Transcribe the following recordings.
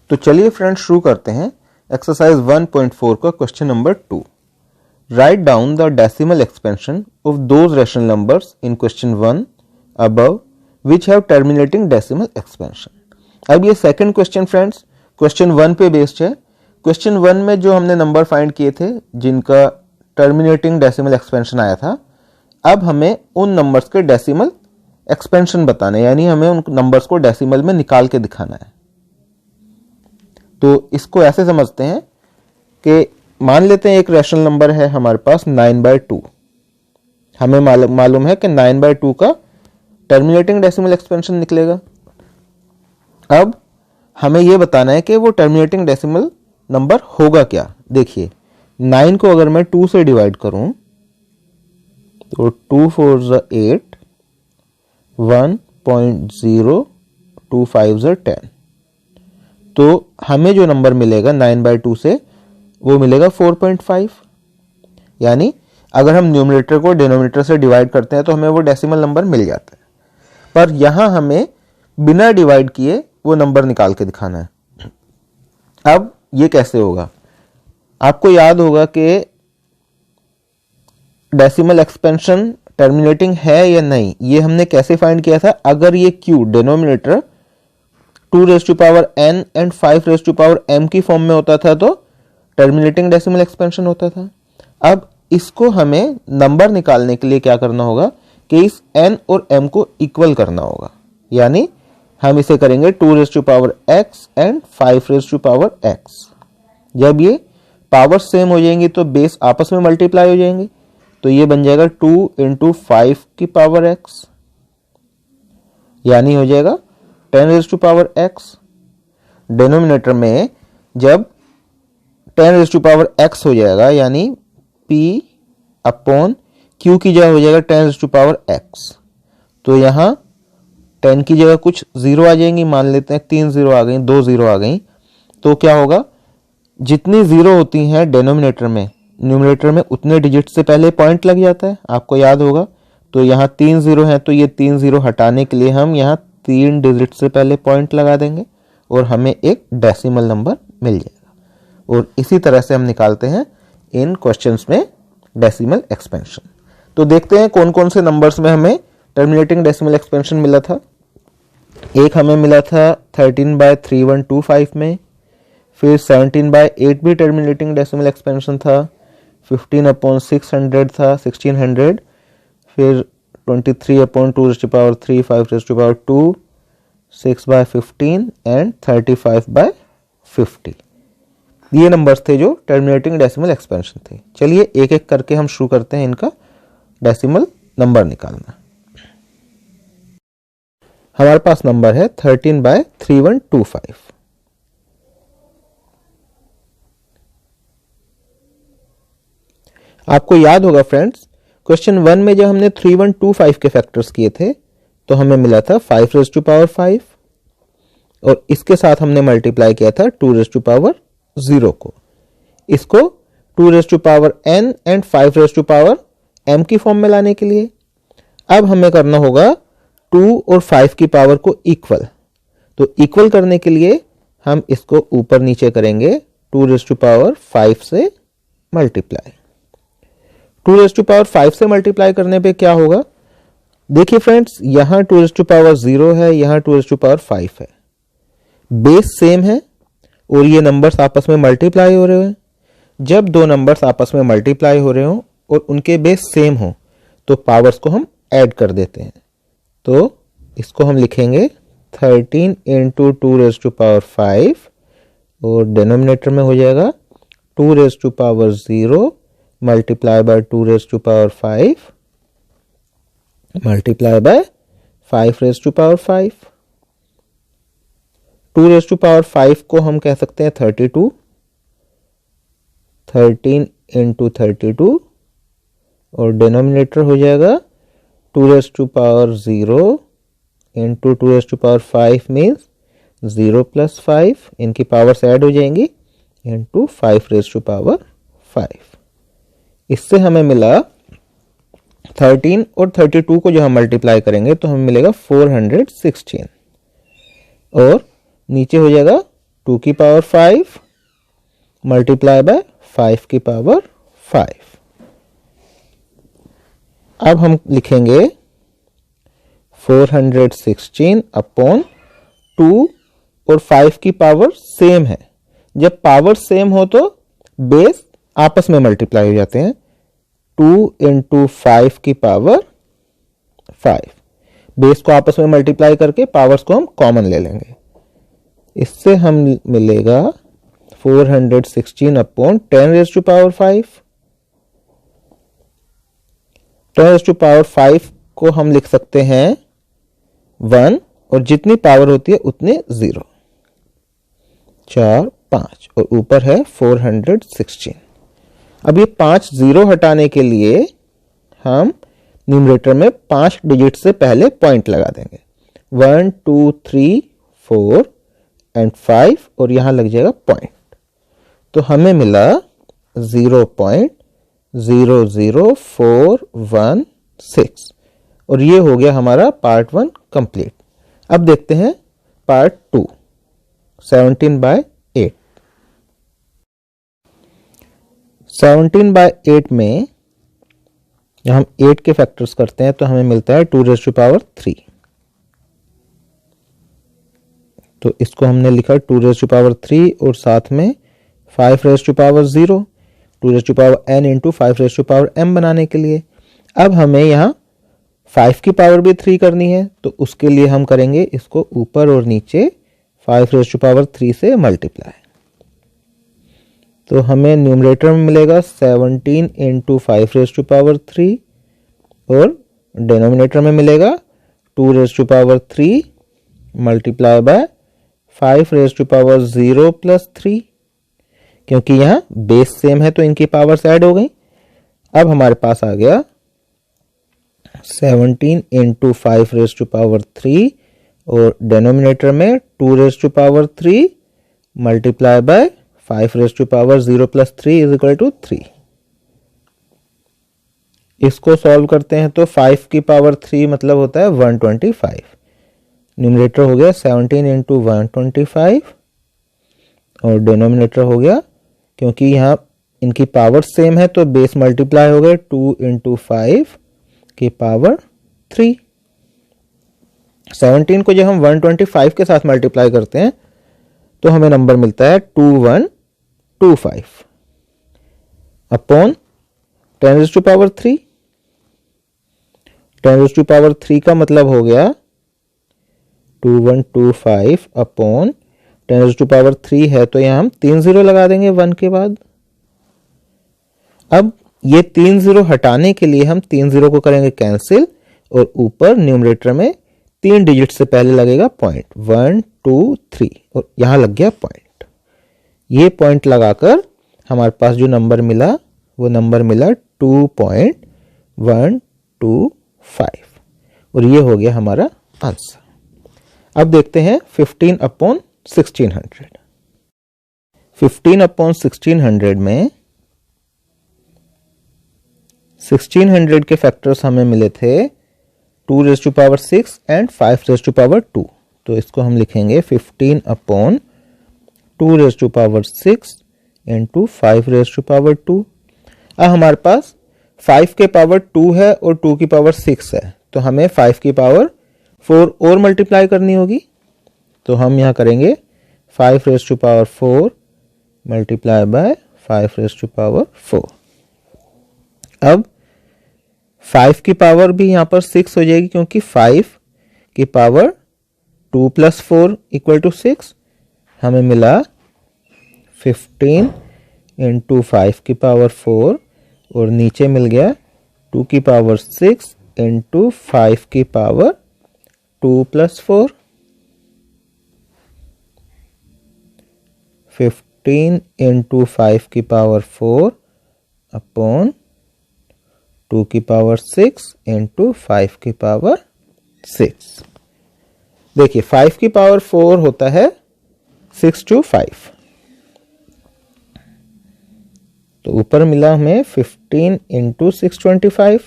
तो चलिए फ्रेंड्स शुरू करते हैं एक्सरसाइज 1.4 का question number 2। Write down the decimal expansion of those rational numbers in question 1 above which have terminating decimal expansion. अब ये सेकंड क्वेश्चन फ्रेंड्स क्वेश्चन 1 पे बेस्ड है। क्वेश्चन 1 में जो हमने नंबर फाइंड किए थे जिनका टर्मिनेटिंग डेसिमल एक्सपेंशन आया था, अब हमें उन नंबर्स के डेसिमल एक्सपेंशन बताना है, यानी हमें उन नंबर्स को डेसिमल में निकाल के दिखाना है। तो इसको ऐसे समझते हैं कि मान लेते हैं एक रैशनल नंबर है हमारे पास 9/2। हमें मालूम है कि 9/2 का टर्मिनेटिंग डेसिमल एक्सपेंशन निकलेगा। अब हमें यह बताना है कि वो टर्मिनेटिंग डेसिमल नंबर होगा क्या। देखिए 9 को अगर मैं 2 से डिवाइड करूं तो 2 4 8, 1.025 10, तो हमें जो नंबर मिलेगा 9/2 से वो मिलेगा 4.5। यानी अगर हम न्यूमरेटर को डिनोमिनेटर से डिवाइड करते हैं तो हमें वो डेसिमल नंबर मिल जाता है, पर यहां हमें बिना डिवाइड किए वो नंबर निकाल के दिखाना है। अब ये कैसे होगा? आपको याद होगा कि डेसिमल एक्सपेंशन टर्मिनेटिंग है या नहीं, ये हमने कैसे फाइंड किया था। अगर ये q denominator 2n and 5m की फॉर्म में होता था तो टर्मिनेटिंग डेसिमल एक्सपेंशन होता था। अब इसको हमें नंबर निकालने के लिए क्या करना होगा कि इस n और m को इक्वल करना होगा, यानी हम इसे करेंगे 2x एंड 5x। जब ये पावर सेम हो जाएंगी तो बेस आपस में मल्टीप्लाई हो जाएंगे, तो ये बन जाएगा 2 × 5 की पावर x, यानी हो जाएगा 10x। डिनोमिनेटर में जब 10x हो जाएगा यानी p/q की जगह हो जाएगा 10x, तो यहां 10 की जगह कुछ जीरो आ जाएंगी। मान लेते हैं 3 जीरो आ गई, 2 जीरो आ गई, तो क्या होगा, जितनी जीरो होती हैं डिनोमिनेटर में न्यूमरेटर में उतने डिजिट से पहले पॉइंट लग जाता है, आपको याद होगा। तो यहाँ 3 जीरो है तो ये 3 जीरो हटाने के लिए हम यहाँ 3 डिजिट से पहले पॉइंट लगा देंगे और हमें एक डेसिमल नंबर मिल जाएगा। और इसी तरह से हम निकालते हैं इन क्वेश्चंस में डेसिमल एक्सपेंशन। तो देखते हैं कौन कौन से नंबर्स में हमें टर्मिनेटिंग डेसिमल एक्सपेंशन मिला था। एक हमें मिला था 13/3125 में, फिर 17/8 भी टर्मिनेटिंग डेसिमल एक्सपेंशन था, 15/600 था 1600, फिर 23/2^3 5^2, 6/15 एंड 35/50। ये नंबर्स थे जो टर्मिनेटिंग डेसिमल एक्सपेंशन थे। चलिए एक एक करके हम शुरू करते हैं इनका डेसिमल नंबर निकालना। हमारे पास नंबर है 13/3125। आपको याद होगा फ्रेंड्स, क्वेश्चन 1 में जब हमने 3125 के फैक्टर्स किए थे तो हमें मिला था 5^5 और इसके साथ हमने मल्टीप्लाई किया था 2^0 को। इसको 2^n एंड 5^m की फॉर्म में लाने के लिए अब हमें करना होगा 2 और 5 की पावर को इक्वल। तो इक्वल करने के लिए हम इसको ऊपर नीचे करेंगे 2^5 से मल्टीप्लाई। 2^5 से मल्टीप्लाई करने पे क्या होगा, देखिए फ्रेंड्स, यहां 2^0 है, यहां 2^5 है, बेस सेम है और ये नंबर्स आपस में मल्टीप्लाई हो रहे हैं। जब दो नंबर्स आपस में मल्टीप्लाई हो रहे हो और उनके बेस सेम हो तो पावर्स को हम ऐड कर देते हैं। तो इसको हम लिखेंगे 13 × 2^5 और डिनोमिनेटर में हो जाएगा 2^0 multiply by 2^5 multiply by 5^5। 2^5 को हम कह सकते हैं 32, 13 × 32 और डिनोमिनेटर हो जाएगा 2^0 into 2^5 मीन्स 0 + 5, इनकी पावर्स ऐड हो जाएंगी, into 5^5। इससे हमें मिला 13 और 32 को जो हम मल्टीप्लाई करेंगे तो हमें मिलेगा 416 और नीचे हो जाएगा 2 की पावर 5 मल्टीप्लाई बाय 5 की पावर 5। अब हम लिखेंगे 416 अपॉन 2 और 5 की पावर सेम है। जब पावर सेम हो तो बेस आपस में मल्टीप्लाई हो जाते हैं। 2 इंटू 5 की पावर 5, बेस को आपस में मल्टीप्लाई करके पावर्स को हम कॉमन ले लेंगे। इससे हम मिलेगा 416 upon 10 raise to power 5। 10 raise to power 5 को हम लिख सकते हैं 1, और जितनी पावर होती है उतने 0, 4 5, और ऊपर है 416। अब ये 5 0 हटाने के लिए हम न्यूमरेटर में 5 डिजिट से पहले पॉइंट लगा देंगे। 1 2 3 4 एंड 5, और यहां लग जाएगा पॉइंट। तो हमें मिला 0.00416, और ये हो गया हमारा पार्ट 1 कंप्लीट। अब देखते हैं पार्ट 2, 17/8। 17/8 में जब हम 8 के फैक्टर्स करते हैं तो हमें मिलता है 2 रेज़ टू पावर 3। तो इसको हमने लिखा 2 रेज़ टू पावर 3 और साथ में 5 raise to power 0, 2 raise to power n into 5 raise to power m बनाने के लिए। अब हमें यहाँ 5 की पावर भी 3 करनी है, तो उसके लिए हम करेंगे इसको ऊपर और नीचे 5 रेज़ टू पावर 3 से मल्टीप्लाई। तो हमें न्यूमरेटर में मिलेगा 17 इंटू 5 रेज़ टू पावर 3, और डिनोमिनेटर में मिलेगा 2 raise to power 3 multiply by 5 raise to power 0 plus 3। क्योंकि यहाँ बेस सेम है तो इनकी पावर्स ऐड हो गई। अब हमारे पास आ गया 17 इंटू 5 रेज़ टू पावर 3, और डिनोमिनेटर में 2 raise to power 3 multiply by 5 raise to power 0 plus 3 is equal to 3। इसको सॉल्व करते हैं तो 5 की पावर 3 मतलब होता है 125। न्यूमरेटर हो गया 17 इंटू 125, और डिनोमिनेटर हो गया, क्योंकि यहाँ इनकी पावर सेम है तो बेस मल्टीप्लाई हो गए 2 इंटू 5 की पावर 3। 17 को जब हम 125 के साथ मल्टीप्लाई करते हैं तो हमें नंबर मिलता है 2125 upon 10 raise to power 3। 10 raise to power 3 का मतलब हो गया 2125 अपॉन 10 रेज़ टू पावर 3 है, तो यहाँ हम 3 0 लगा देंगे 1 के बाद। अब ये 3 0 हटाने के लिए हम 3 0 को करेंगे कैंसिल, और ऊपर न्यूमरेटर में 3 डिजिट से पहले लगेगा पॉइंट 1 2 3, और यहां लग गया पॉइंट। ये पॉइंट लगाकर हमारे पास जो नंबर मिला वो नंबर मिला 2.125, और ये हो गया हमारा आंसर। अब देखते हैं 15 अपॉन 1600। 15 अपॉन 1600 में 1600 के फैक्टर्स हमें मिले थे 2 raise to power 6 and 5 raise to power 2। तो इसको हम लिखेंगे 15 upon 2 raise to power 6 into 5 raise to power 2। अब हमारे पास 5 के पावर 2 है और 2 की पावर 6 है, तो हमें 5 की पावर 4 और मल्टीप्लाई करनी होगी। तो हम यहाँ करेंगे 5 raise to power 4 multiply by 5 raise to power 4। अब 5 की पावर भी यहाँ पर 6 हो जाएगी, क्योंकि 5 की पावर 2 प्लस 4 इक्वल टू 6। हमें मिला 15 इंटू 5 की पावर 4, और नीचे मिल गया 2 की पावर 6 इंटू 5 की पावर 2 प्लस 4। 15 इंटू 5 की पावर 4 अपॉन 2 की पावर 6 इंटू 5 की पावर 6। देखिए 5 की पावर 4 होता है 6 to 5, तो ऊपर मिला हमें 15 इंटू 625,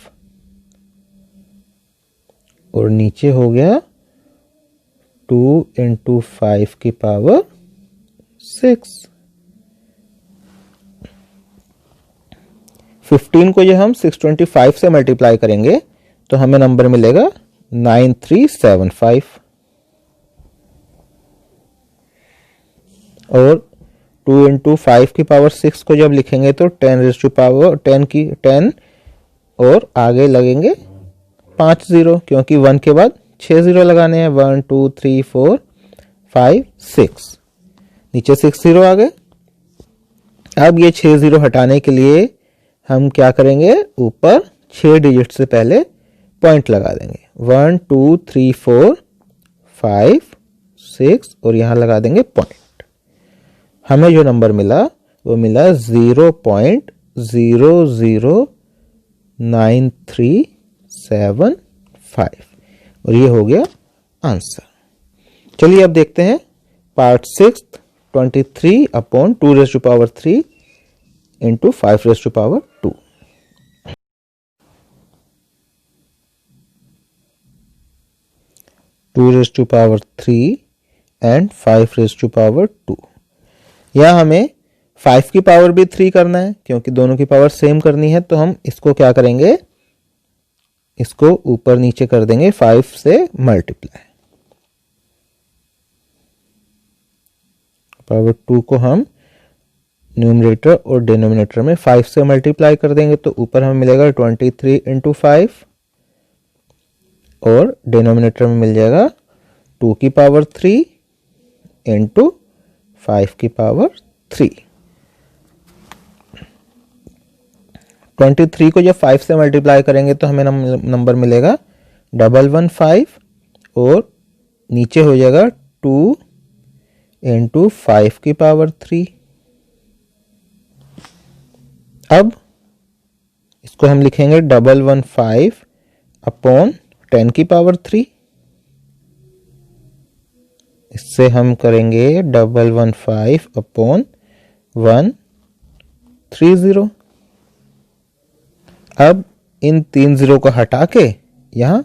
और नीचे हो गया 2 इंटू 5 की पावर 6। 15 को जो हम 625 से मल्टीप्लाई करेंगे तो हमें नंबर मिलेगा 9375। और 2 इंटू 5 की पावर 6 को जब लिखेंगे तो 10 रेज़ टू पावर 10 और आगे लगेंगे 5 जीरो, क्योंकि 1 के बाद 6 जीरो लगाने हैं। 1 2 3 4 5 6, नीचे 6 जीरो आ गए। अब ये 6 जीरो हटाने के लिए हम क्या करेंगे, ऊपर 6 डिजिट से पहले पॉइंट लगा देंगे। 1 2 3 4 5 6 और यहां लगा देंगे पॉइंट। हमें जो नंबर मिला वो मिला 0.00937 और ये हो गया आंसर। चलिए अब देखते हैं पार्ट 6, 23/2⁻³ इंटू 5⁻²। 2⁻³ एंड 5⁻²। या हमें 5 की पावर भी 3 करना है, क्योंकि दोनों की पावर सेम करनी है। तो हम इसको क्या करेंगे, इसको ऊपर नीचे कर देंगे 5 से मल्टीप्लाई। पावर 2 को हम न्यूमरेटर और डिनोमिनेटर में 5 से मल्टीप्लाई कर देंगे तो ऊपर हमें मिलेगा 23 इंटू 5 और डिनोमिनेटर में मिल जाएगा 2 की पावर 3 इंटू 5 की पावर 3। 23 को जब 5 से मल्टीप्लाई करेंगे तो हमें नंबर मिलेगा 115 और नीचे हो जाएगा 2 इंटू 5 की पावर 3। अब इसको हम लिखेंगे 115/10 की पावर 3। इससे हम करेंगे 115/130। अब इन 3 जीरो को हटा के यहां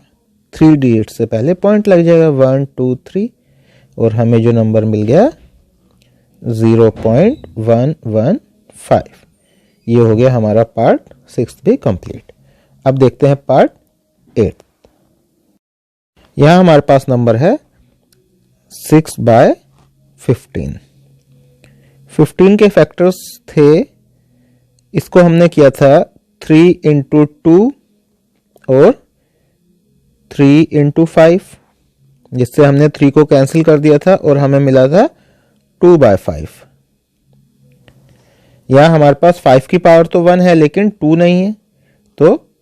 3 डिजिट से पहले पॉइंट लग जाएगा 1 2 3 और हमें जो नंबर मिल गया 0.115। ये हो गया हमारा पार्ट 6 भी कंप्लीट। अब देखते हैं पार्ट 8। यहां हमारे पास नंबर है 6/15। 15 के फैक्टर्स थे, इसको हमने किया था 3 इंटू 2 और 3 इंटू 5, जिससे हमने 3 को कैंसिल कर दिया था और हमें मिला था 2/5। यहां हमारे पास 5 की पावर तो 1 है लेकिन 2 नहीं है, तो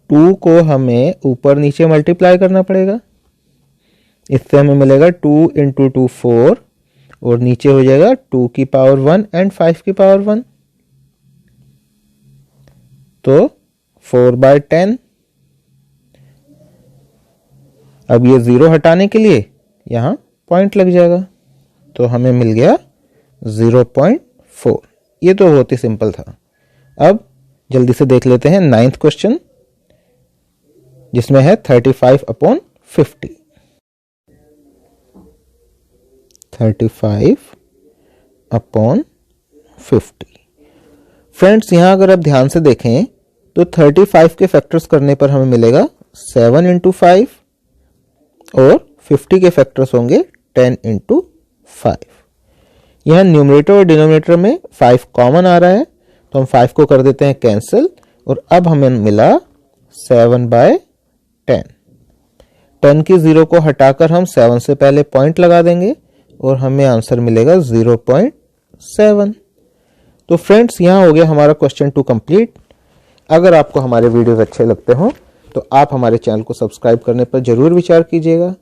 2 को हमें ऊपर नीचे मल्टीप्लाई करना पड़ेगा। इससे हमें मिलेगा 2 इंटू 2 4 और नीचे हो जाएगा 2 की पावर 1 एंड 5 की पावर 1, तो 4/10। अब ये 0 हटाने के लिए यहां पॉइंट लग जाएगा तो हमें मिल गया 0.4। ये तो बहुत ही सिंपल था। अब जल्दी से देख लेते हैं 9th क्वेश्चन, जिसमें है 35/50। 35/50। फ्रेंड्स, यहां अगर आप ध्यान से देखें तो 35 के फैक्टर्स करने पर हमें मिलेगा 7 इंटू 5 और 50 के फैक्टर्स होंगे 10 इंटू 5। यहां न्यूमरेटर और डिनोमिनेटर में 5 कॉमन आ रहा है तो हम 5 को कर देते हैं कैंसिल और अब हमें मिला 7/10। 10 की 0 को हटाकर हम 7 से पहले पॉइंट लगा देंगे और हमें आंसर मिलेगा 0.7। तो फ्रेंड्स, यहां हो गया हमारा क्वेश्चन 2 कंप्लीट। अगर आपको हमारे वीडियोस अच्छे लगते हो तो आप हमारे चैनल को सब्सक्राइब करने पर जरूर विचार कीजिएगा।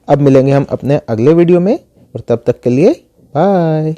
अब मिलेंगे हम अपने अगले वीडियो में और तब तक के लिए बाय।